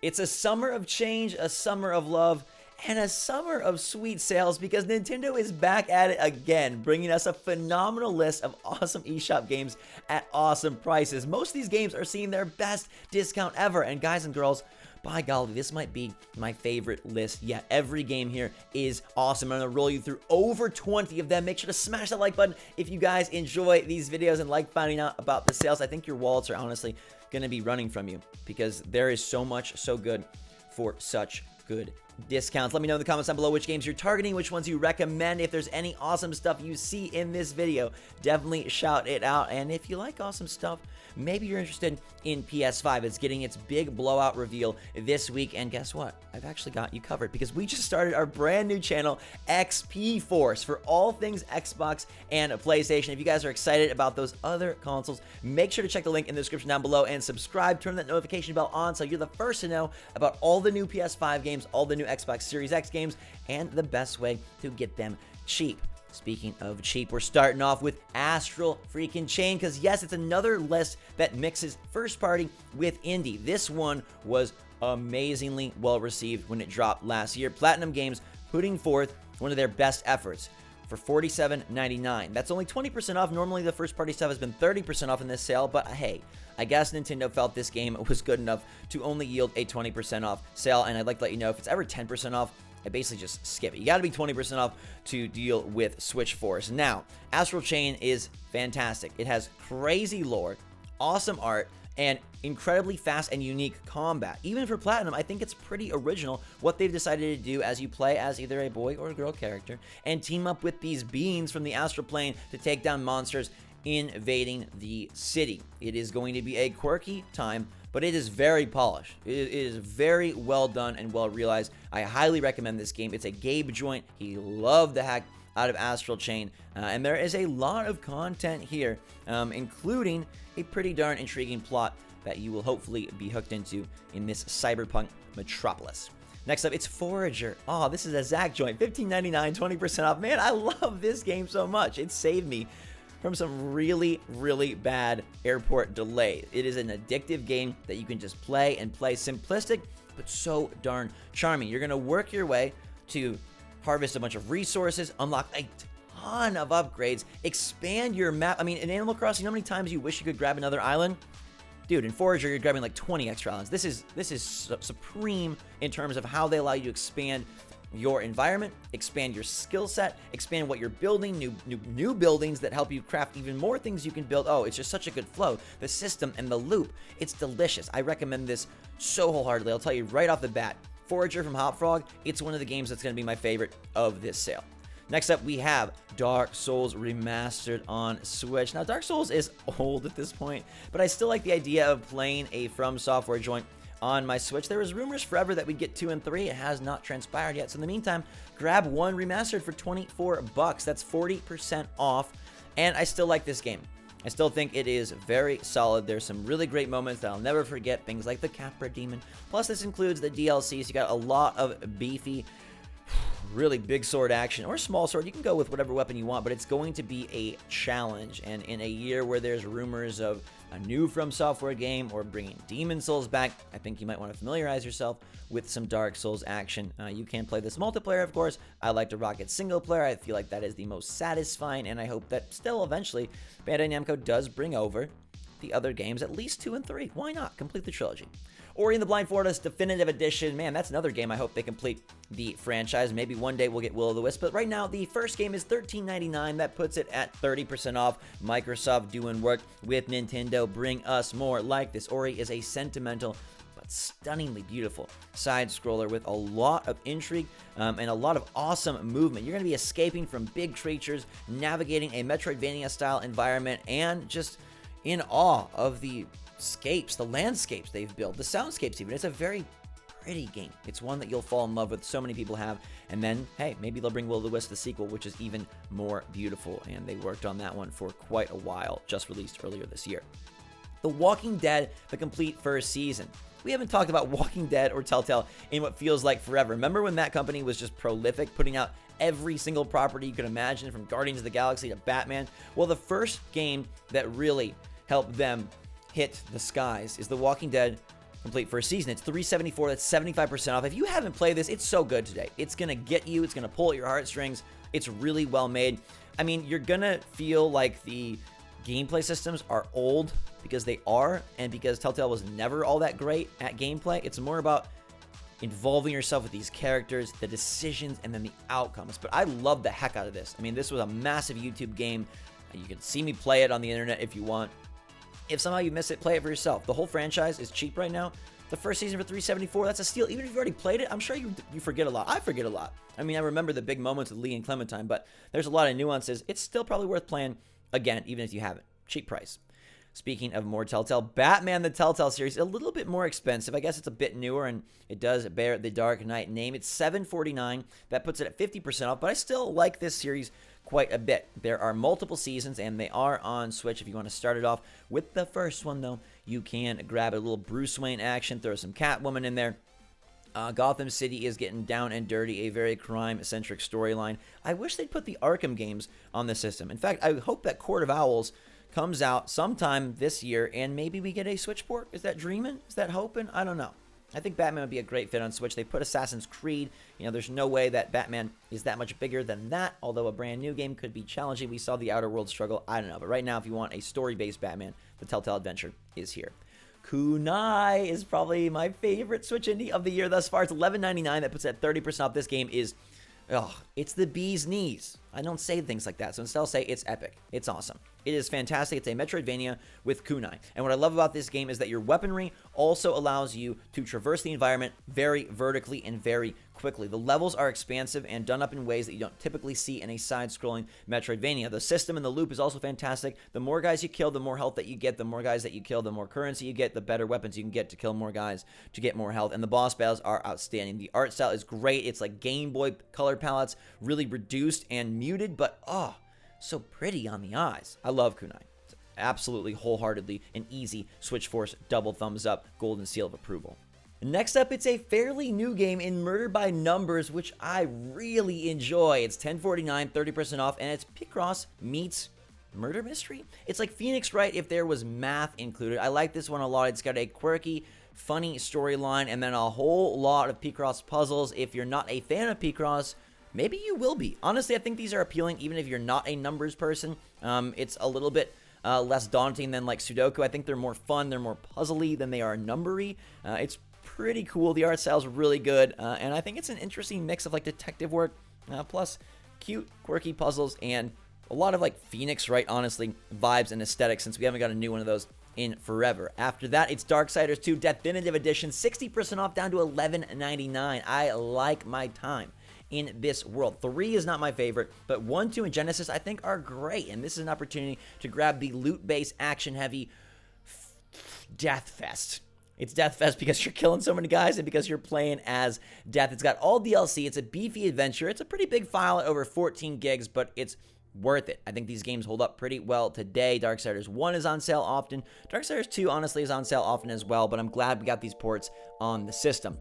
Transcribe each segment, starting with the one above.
It's a summer of change, a summer of love, and a summer of sweet sales because Nintendo is back at it again, bringing us a phenomenal list of awesome eShop games at awesome prices. Most of these games are seeing their best discount ever, and guys and girls, by golly, this might be my favorite list yet. Every game here is awesome. I'm going to roll you through over 20 of them. Make sure to smash that like button if you guys enjoy these videos and like finding out about the sales. I think your wallets are honestly going to be running from you because there is so much so good for such good discounts. Let me know in the comments down below which games you're targeting, which ones you recommend. If there's any awesome stuff you see in this video, definitely shout it out. And if you like awesome stuff, maybe you're interested in PS5. It's getting its big blowout reveal this week. And guess what? I've actually got you covered because we just started our brand new channel, XP Force, for all things Xbox and PlayStation. If you guys are excited about those other consoles, make sure to check the link in the description down below and subscribe. Turn that notification bell on so you're the first to know about all the new PS5 games, all the new Xbox Series X games, and the best way to get them cheap. Speaking of cheap, we're starting off with Astral freaking Chain because, yes, it's another list that mixes first party with indie. This one was amazingly well received when it dropped last year. Platinum Games putting forth one of their best efforts for $47.99. That's only 20% off. Normally, the first party stuff has been 30% off in this sale, but hey, I guess Nintendo felt this game was good enough to only yield a 20% off sale, and I'd like to let you know if it's ever 10% off, I basically just skip it. You got to be 20% off to deal with SwitchForce. Now, Astral Chain is fantastic. It has crazy lore, awesome art, and incredibly fast and unique combat. Even for Platinum, I think it's pretty original what they've decided to do as you play as either a boy or a girl character and team up with these beings from the astral plane to take down monsters invading the city. It is going to be a quirky time, but it is very polished. It is very well done and well realized. I highly recommend this game. It's a Gabe joint. He loved the heck out of Astral Chain, and there is a lot of content here, including a pretty darn intriguing plot that you will hopefully be hooked into in this cyberpunk metropolis. Next up, it's Forager. Oh, this is a Zach joint, $15.99, 20% off. Man, I love this game so much. It saved me from some really, really bad airport delay. It is an addictive game that you can just play and play. Simplistic, but so darn charming. You're gonna work your way to harvest a bunch of resources, unlock a ton of upgrades, expand your map. I mean, in Animal Crossing, how many times you wish you could grab another island? Dude, in Forager, you're grabbing like 20 extra islands. This is supreme in terms of how they allow you to expand your environment, expand your skill set, expand what you're building, new buildings that help you craft even more things you can build. Oh, it's just such a good flow. The system and the loop, it's delicious. I recommend this so wholeheartedly. I'll tell you right off the bat, Forager from Hopfrog, it's one of the games that's going to be my favorite of this sale. Next up, we have Dark Souls Remastered on Switch. Now, Dark Souls is old at this point, but I still like the idea of playing a From Software joint on my Switch. There was rumors forever that we'd get 2 and 3. It has not transpired yet. So in the meantime, grab 1 remastered for $24. That's 40% off. And I still like this game. I still think it is very solid. There's some really great moments that I'll never forget. Things like the Capra Demon. Plus, this includes the DLC. So you got a lot of beefy, really big sword action or small sword. You can go with whatever weapon you want, but it's going to be a challenge. And in a year where there's rumors of a new From Software game or bringing Demon Souls back, I think you might want to familiarize yourself with some Dark Souls action. You can play this multiplayer, of course. I like to rock it single player. I feel like that is the most satisfying, and I hope that still eventually Bandai Namco does bring over the other games, at least 2 and 3. Why not? Complete the trilogy. Ori and the Blind Forest Definitive Edition. Man, that's another game I hope they complete the franchise. Maybe one day we'll get Will-O-the-Wisp, but right now the first game is $13.99. That puts it at 30% off. Microsoft doing work with Nintendo. Bring us more like this. Ori is a sentimental but stunningly beautiful side scroller with a lot of intrigue and a lot of awesome movement. You're going to be escaping from big creatures, navigating a Metroidvania style environment, and just in awe of the the landscapes they've built, the soundscapes even. It's a very pretty game. It's one that you'll fall in love with. So many people have. And then, hey, maybe they'll bring Will-O-the-Wisp, the sequel, which is even more beautiful. And they worked on that one for quite a while, just released earlier this year. The Walking Dead, the complete first season. We haven't talked about Walking Dead or Telltale in what feels like forever. Remember when that company was just prolific, putting out every single property you could imagine, from Guardians of the Galaxy to Batman? Well, the first game that really helped them hit the skies is The Walking Dead complete first season. It's $374. That's 75% off. If you haven't played this, it's so good today. It's going to get you. It's going to pull at your heartstrings. It's really well made. I mean, you're going to feel like the gameplay systems are old because they are, and because Telltale was never all that great at gameplay. It's more about involving yourself with these characters, the decisions, and then the outcomes. But I love the heck out of this. I mean, this was a massive YouTube game. You can see me play it on the internet if you want. If somehow you miss it, play it for yourself. The whole franchise is cheap right now. The first season for $374, that's a steal. Even if you've already played it, I'm sure you forget a lot. I forget a lot. I mean, I remember the big moments with Lee and Clementine, but there's a lot of nuances. It's still probably worth playing, again, even if you haven't. Cheap price. Speaking of more Telltale, Batman the Telltale series, a little bit more expensive. I guess it's a bit newer, and it does bear the Dark Knight name. It's $749. That puts it at 50% off, but I still like this series quite a bit. There are multiple seasons, and they are on Switch. If you want to start it off with the first one, though, you can grab a little Bruce Wayne action, throw some Catwoman in there. Gotham City is getting down and dirty, a very crime-centric storyline. I wish they'd put the Arkham games on the system. In fact, I hope that Court of Owls comes out sometime this year, and maybe we get a Switch port. Is that dreaming? Is that hoping? I don't know. I think Batman would be a great fit on Switch. They put Assassin's Creed. You know, there's no way that Batman is that much bigger than that, although a brand new game could be challenging. We saw the Outer Worlds struggle. I don't know. But right now, if you want a story-based Batman, the Telltale Adventure is here. Kunai is probably my favorite Switch indie of the year thus far. It's $11.99. That puts it at 30% off. This game is, it's the bee's knees. I don't say things like that, so instead I'll say it's epic. It's awesome. It is fantastic. It's a Metroidvania with kunai. And what I love about this game is that your weaponry also allows you to traverse the environment very vertically and very quickly. The levels are expansive and done up in ways that you don't typically see in a side-scrolling Metroidvania. The system and the loop is also fantastic. The more guys you kill, the more health that you get. The more guys that you kill, the more currency you get, the better weapons you can get to kill more guys to get more health. And the boss battles are outstanding. The art style is great. It's like Game Boy color palettes, really reduced and muted, but so pretty on the eyes. I love kunai. It's absolutely wholeheartedly an easy SwitchForce double thumbs up, golden seal of approval. Next up, it's a fairly new game in Murder by Numbers, which I really enjoy. It's $10.49, 30% off, and it's Picross meets murder mystery. It's like Phoenix Wright if there was math included. I like this one a lot. It's got a quirky, funny storyline, and then a whole lot of Picross puzzles. If you're not a fan of Picross, maybe you will be. Honestly, I think these are appealing even if you're not a numbers person. It's a little bit less daunting than like Sudoku. I think they're more fun, they're more puzzly than they are numbery. It's pretty cool. The art style's really good, and I think it's an interesting mix of like detective work plus cute, quirky puzzles and a lot of like Phoenix Wright, honestly, vibes and aesthetics, since we haven't got a new one of those in forever. After that, it's Darksiders 2 Definitive Edition, 60% off, down to $11.99. I like my time in this world. 3 is not my favorite, but 1, 2, and Genesis I think are great, and this is an opportunity to grab the loot-based, action-heavy Death Fest. It's Death Fest because you're killing so many guys and because you're playing as Death. It's got all DLC. It's a beefy adventure. It's a pretty big file at over 14 gigs, but it's worth it. I think these games hold up pretty well today. Darksiders 1 is on sale often. Darksiders 2, honestly, is on sale often as well, but I'm glad we got these ports on the system.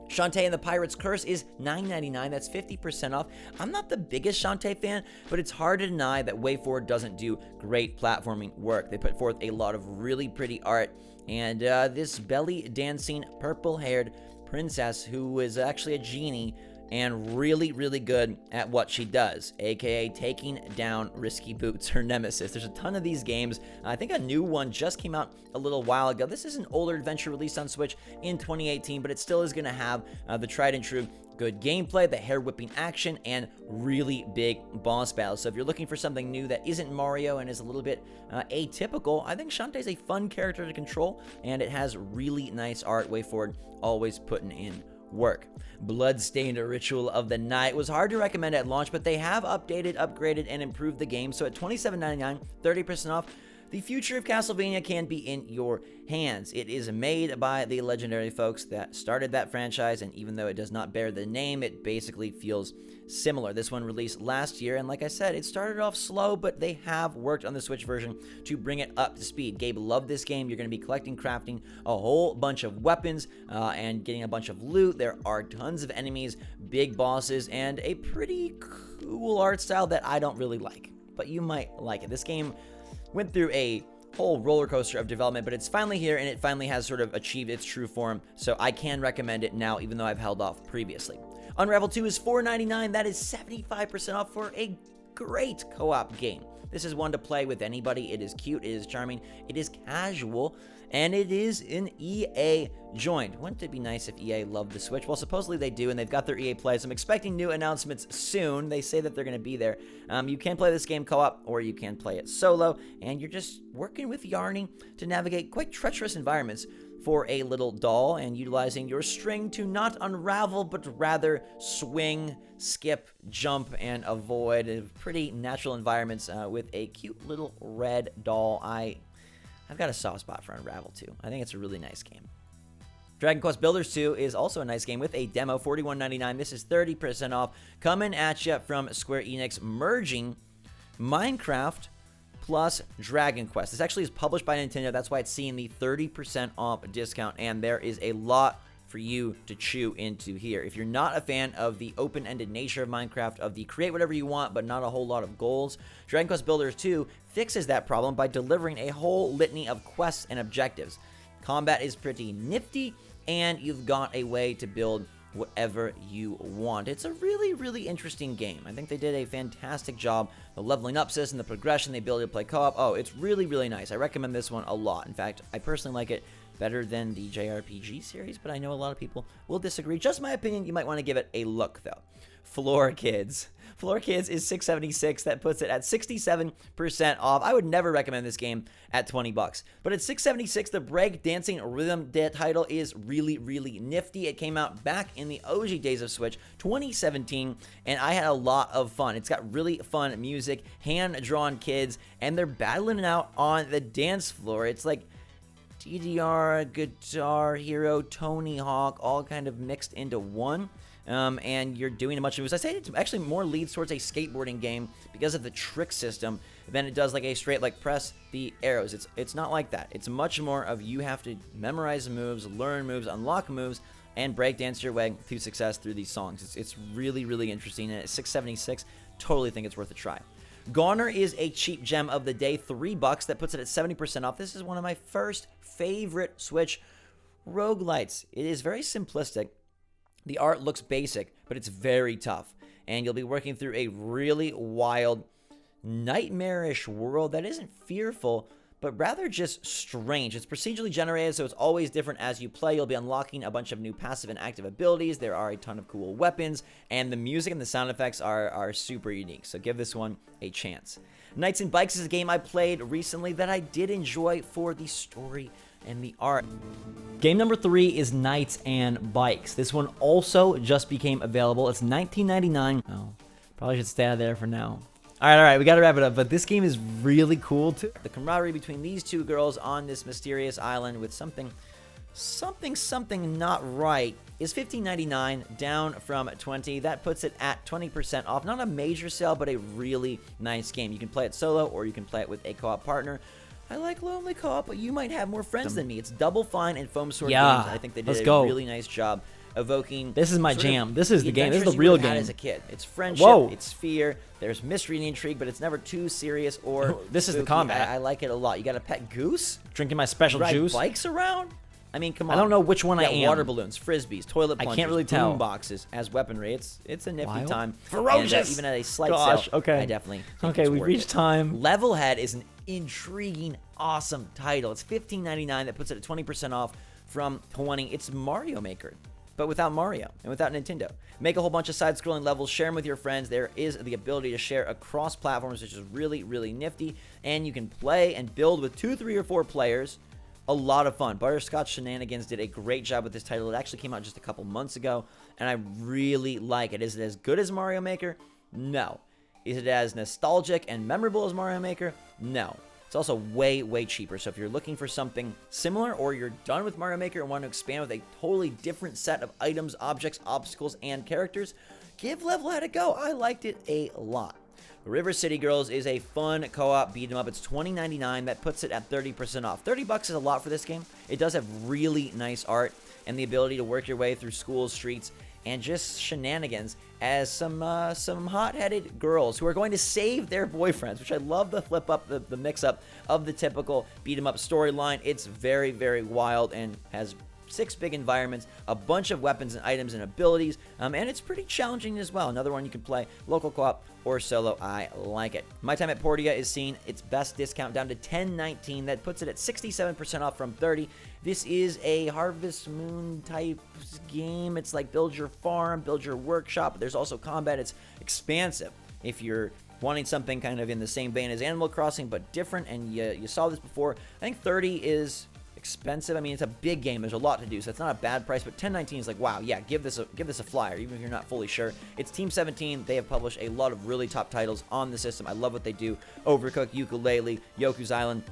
Shantae and the Pirate's Curse is $9.99. That's 50% off. I'm not the biggest Shantae fan, but it's hard to deny that WayForward doesn't do great platforming work. They put forth a lot of really pretty art, and this belly-dancing, purple-haired princess who is actually a genie and really, really good at what she does, aka taking down Risky Boots, her nemesis. There's a ton of these games. I think a new one just came out a little while ago. This is an older adventure released on Switch in 2018, but it still is going to have the tried and true good gameplay, the hair-whipping action, and really big boss battles. So if you're looking for something new that isn't Mario and is a little bit atypical, I think Shantae is a fun character to control, and it has really nice art. WayForward always putting in work. Bloodstained Ritual of the Night was hard to recommend at launch, but they have updated, upgraded, and improved the game. So at $27.99, 30% off, the future of Castlevania can be in your hands. It is made by the legendary folks that started that franchise, and even though it does not bear the name, it basically feels similar. This one released last year, and like I said, it started off slow, but they have worked on the Switch version to bring it up to speed. Gabe loved this game. You're going to be collecting, crafting a whole bunch of weapons and getting a bunch of loot. There are tons of enemies, big bosses, and a pretty cool art style that I don't really like, but you might like it. This game went through a whole roller coaster of development, but it's finally here and it finally has sort of achieved its true form, so I can recommend it now, even though I've held off previously. Unravel 2 is $4.99. That is 75% off for a great co-op game. This is one to play with anybody. It is cute, it is charming, it is casual, and it is an EA joint. Wouldn't it be nice if EA loved the Switch? Well, supposedly they do, and they've got their EA Play, so I'm expecting new announcements soon. They say that they're going to be there. You can play this game co-op, or you can play it solo, and you're just working with Yarny to navigate quite treacherous environments for a little doll, and utilizing your string to not unravel, but rather swing, skip, jump, and avoid pretty natural environments with a cute little red doll. I've got a soft spot for Unravel 2. I think it's a really nice game. Dragon Quest Builders 2 is also a nice game with a demo, $41.99. This is 30% off, coming at you from Square Enix, merging Minecraft plus Dragon Quest. This actually is published by Nintendo. That's why it's seeing the 30% off discount, and there is a lot for you to chew into here. If you're not a fan of the open-ended nature of Minecraft, of the create whatever you want but not a whole lot of goals, Dragon Quest Builders 2 fixes that problem by delivering a whole litany of quests and objectives. Combat is pretty nifty, and you've got a way to build whatever you want. It's a really, really interesting game. I think they did a fantastic job. The leveling up system, the progression, the ability to play co-op. Oh, it's really, really nice. I recommend this one a lot. In fact, I personally like it better than the JRPG series, but I know a lot of people will disagree. Just my opinion. You might want to give it a look, though. Floor Kids. Floor Kids is $6.76. That puts it at 67% off. I would never recommend this game at $20, but at $6.76, the break dancing rhythm title is really, really nifty. It came out back in the OG days of Switch, 2017, and I had a lot of fun. It's got really fun music, hand-drawn kids, and they're battling it out on the dance floor. It's like DDR, Guitar Hero, Tony Hawk, all kind of mixed into one. And you're doing a bunch of moves. I say it's actually more leads towards a skateboarding game because of the trick system than it does like a straight like press the arrows. It's not like that. It's much more of you have to memorize moves, learn moves, unlock moves, and breakdance your way to success through these songs. It's really, really interesting, and at $6.76, totally think it's worth a try. GONNER is a cheap gem of the day, $3. That puts it at 70% off. This is one of my first favorite Switch roguelites. It is very simplistic. The art looks basic, but it's very tough. And you'll be working through a really wild, nightmarish world that isn't fearful, but rather just strange. It's procedurally generated, so it's always different as you play. You'll be unlocking a bunch of new passive and active abilities. There are a ton of cool weapons, and the music and the sound effects are super unique. So give this one a chance. Knights and Bikes is a game I played recently that I did enjoy for the story and the art. Game number 3 is Knights and Bikes. This one also just became available. It's $19.99. Oh, probably should stay out of there for now. All right, we gotta wrap it up, but this game is really cool too. The camaraderie between these two girls on this mysterious island with something not right is $15.99, down from $20. That puts it at 20% off. Not a major sale, but a really nice game. You can play it solo, or you can play it with a co-op partner. I like lonely co-op, but you might have more friends than me. It's Double Fine and Foam Sword Games. I think they did a really nice job evoking. This is my jam. This is the game. This is the real game. As a kid, it's friendship. It's fear. There's mystery and intrigue, but it's never too serious or. This is the combat. I like it a lot. You got a pet goose. Drinking my special juice. Bikes around. I mean, come on. I don't know which one I am. Water balloons, frisbees, toilet plungers, I can't really tell. boom boxes as weaponry. It's a nifty time. Ferocious. And, even at a slight sale, okay. I definitely think it's we've worth reached it. time. Levelhead is an intriguing, awesome title. It's $15.99. That puts it at 20% off from $20. It's Mario Maker, but without Mario and without Nintendo. Make a whole bunch of side-scrolling levels, share them with your friends. There is the ability to share across platforms, which is really, really nifty. And you can play and build with 2, 3, or 4 players. A lot of fun. Butterscotch Shenanigans did a great job with this title. It actually came out just a couple months ago, and I really like it. Is it as good as Mario Maker? No. Is it as nostalgic and memorable as Mario Maker? No. It's also way, way cheaper. So if you're looking for something similar, or you're done with Mario Maker and want to expand with a totally different set of items, objects, obstacles, and characters, give Levelhead a go. I liked it a lot. River City Girls is a fun co-op beat 'em up. It's $20.99. That puts it at 30% off. $30 is a lot for this game. It does have really nice art. and the ability to work your way through schools, streets, and just shenanigans as some hot-headed girls who are going to save their boyfriends, which I love the flip up, the mix-up of the typical beat-em-up storyline. It's very, very wild and has 6 big environments, a bunch of weapons and items and abilities, and it's pretty challenging as well. Another one you can play local co-op or solo. I like it. My Time at Portia is seeing its best discount down to $10.19. That puts it at 67% off from $30. This is a Harvest Moon type game. It's like build your farm, build your workshop. There's also combat. It's expansive. If you're wanting something kind of in the same vein as Animal Crossing but different, and you saw this before, I think 30 is expensive. I mean, it's a big game. There's a lot to do, so it's not a bad price. But $10.19 is like, wow, yeah, give this a flyer, even if you're not fully sure. It's Team 17. They have published a lot of really top titles on the system. I love what they do. Overcooked, Yooka-Laylee, Yoku's Island.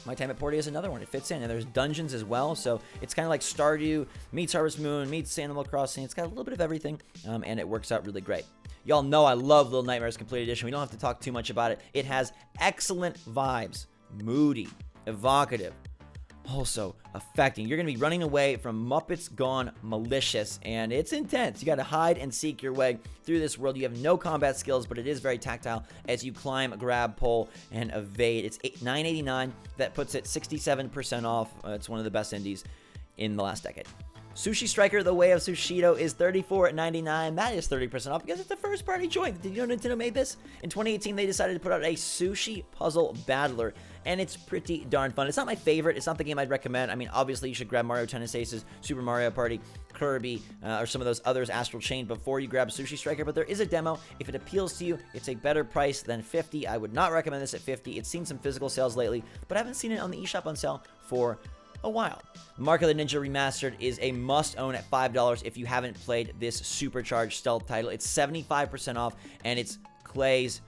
My Time at Portia is another one. It fits in, and there's dungeons as well, so it's kind of like Stardew meets Harvest Moon meets Animal Crossing. It's got a little bit of everything, and it works out really great. Y'all know I love Little Nightmares Complete Edition. We don't have to talk too much about it. It has excellent vibes, moody, evocative, also affecting. You're going to be running away from Muppets Gone Malicious, and it's intense. You got to hide and seek your way through this world. You have no combat skills, but it is very tactile as you climb, grab, pull, and evade. It's $9.89. That puts it 67% off. It's one of the best indies in the last decade. Sushi Striker: The Way of Sushido is $34.99. That is 30% off because it's a first-party joint. Did you know Nintendo made this? In 2018, they decided to put out a sushi puzzle battler, and it's pretty darn fun. It's not my favorite. It's not the game I'd recommend. I mean, obviously, you should grab Mario Tennis Aces, Super Mario Party, Kirby, or some of those others, Astral Chain, before you grab Sushi Striker, but there is a demo. If it appeals to you, it's a better price than $50. I would not recommend this at $50. It's seen some physical sales lately, but I haven't seen it on the eShop on sale for a while. Mark of the Ninja Remastered is a must-own at $5 if you haven't played this supercharged stealth title. It's 75% off, and it's Clay's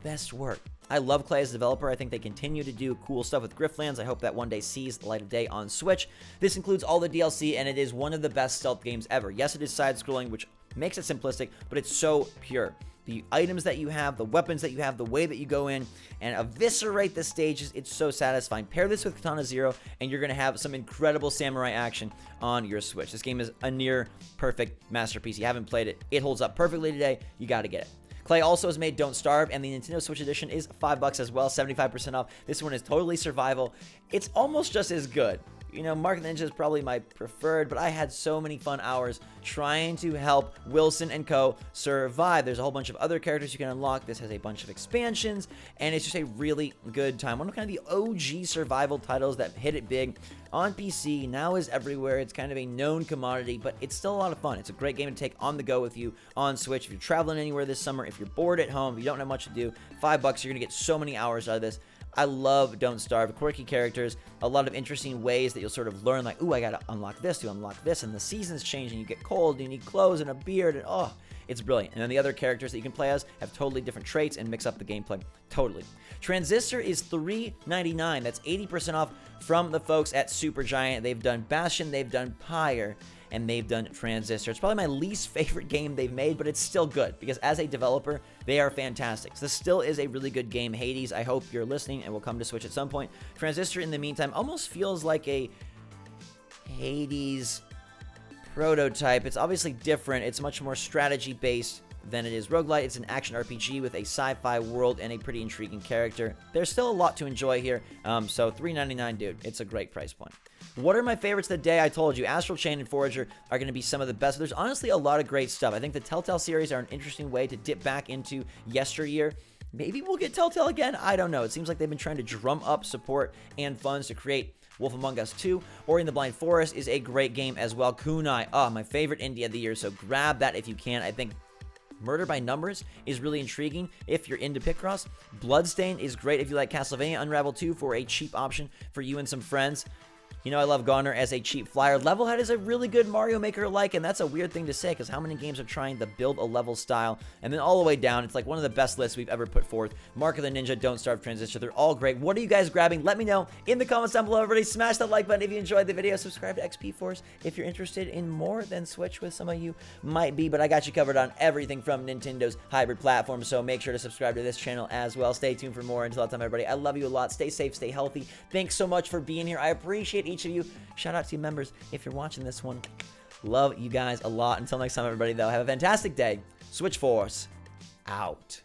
best work. I love Clay as a developer. I think they continue to do cool stuff with Griftlands. I hope that one day sees the light of day on Switch. This includes all the DLC, and it is one of the best stealth games ever. Yes, it is side-scrolling, which makes it simplistic, but it's so pure. The items that you have, the weapons that you have, the way that you go in and eviscerate the stages, it's so satisfying. Pair this with Katana Zero, and you're going to have some incredible samurai action on your Switch. This game is a near perfect masterpiece. You haven't played it. It holds up perfectly today. You got to get it. Clay also has made Don't Starve, and the Nintendo Switch Edition is $5 as well, 75% off. This one is totally survival. It's almost just as good. You know, Mark of the Ninja is probably my preferred, but I had so many fun hours trying to help Wilson and co. survive. There's a whole bunch of other characters you can unlock. This has a bunch of expansions, and it's just a really good time. One of kind of the OG survival titles that hit it big on PC, now is everywhere. It's kind of a known commodity, but it's still a lot of fun. It's a great game to take on the go with you on Switch. If you're traveling anywhere this summer, if you're bored at home, if you don't have much to do, $5, you're going to get so many hours out of this. I love Don't Starve. Quirky characters, a lot of interesting ways that you'll sort of learn, like, ooh, I gotta unlock this to unlock this, and the seasons change, and you get cold, and you need clothes and a beard, and oh, it's brilliant. And then the other characters that you can play as have totally different traits and mix up the gameplay totally. Transistor is $3.99. That's 80% off from the folks at Supergiant. They've done Bastion, they've done Pyre, and they've done Transistor. It's probably my least favorite game they've made, but it's still good because as a developer, they are fantastic. So this still is a really good game. Hades, I hope you're listening and will come to Switch at some point. Transistor, in the meantime, almost feels like a Hades prototype. It's obviously different. It's much more strategy-based than it is roguelite. It's an action RPG with a sci-fi world and a pretty intriguing character. There's still a lot to enjoy here, so $3.99, dude. It's a great price point. What are my favorites of the day? I told you, Astral Chain and Forager are going to be some of the best. There's honestly a lot of great stuff. I think the Telltale series are an interesting way to dip back into yesteryear. Maybe we'll get Telltale again. I don't know. It seems like they've been trying to drum up support and funds to create Wolf Among Us 2. Ori and the Blind Forest is a great game as well. Kunai, my favorite indie of the year, so grab that if you can. I think Murder by Numbers is really intriguing if you're into Picross. Bloodstain is great if you like Castlevania. Unravel 2 for a cheap option for you and some friends. You know I love GONNER as a cheap flyer. LEVELHEAD is a really good Mario Maker-like, and that's a weird thing to say because how many games are trying to build a level style? And then all the way down, it's like one of the best lists we've ever put forth. Mark of the Ninja, Don't Starve, Transistor, they're all great. What are you guys grabbing? Let me know in the comments down below. Everybody smash that like button if you enjoyed the video. Subscribe to XP Force if you're interested in more than Switch, with some of you might be, but I got you covered on everything from Nintendo's hybrid platform, so make sure to subscribe to this channel as well. Stay tuned for more. Until that time, everybody, I love you a lot. Stay safe, stay healthy. Thanks so much for being here. I appreciate appreciate each of you. Shout out to you members if you're watching this one. Love you guys a lot. Until next time, everybody, though, have a fantastic day. SwitchForce out.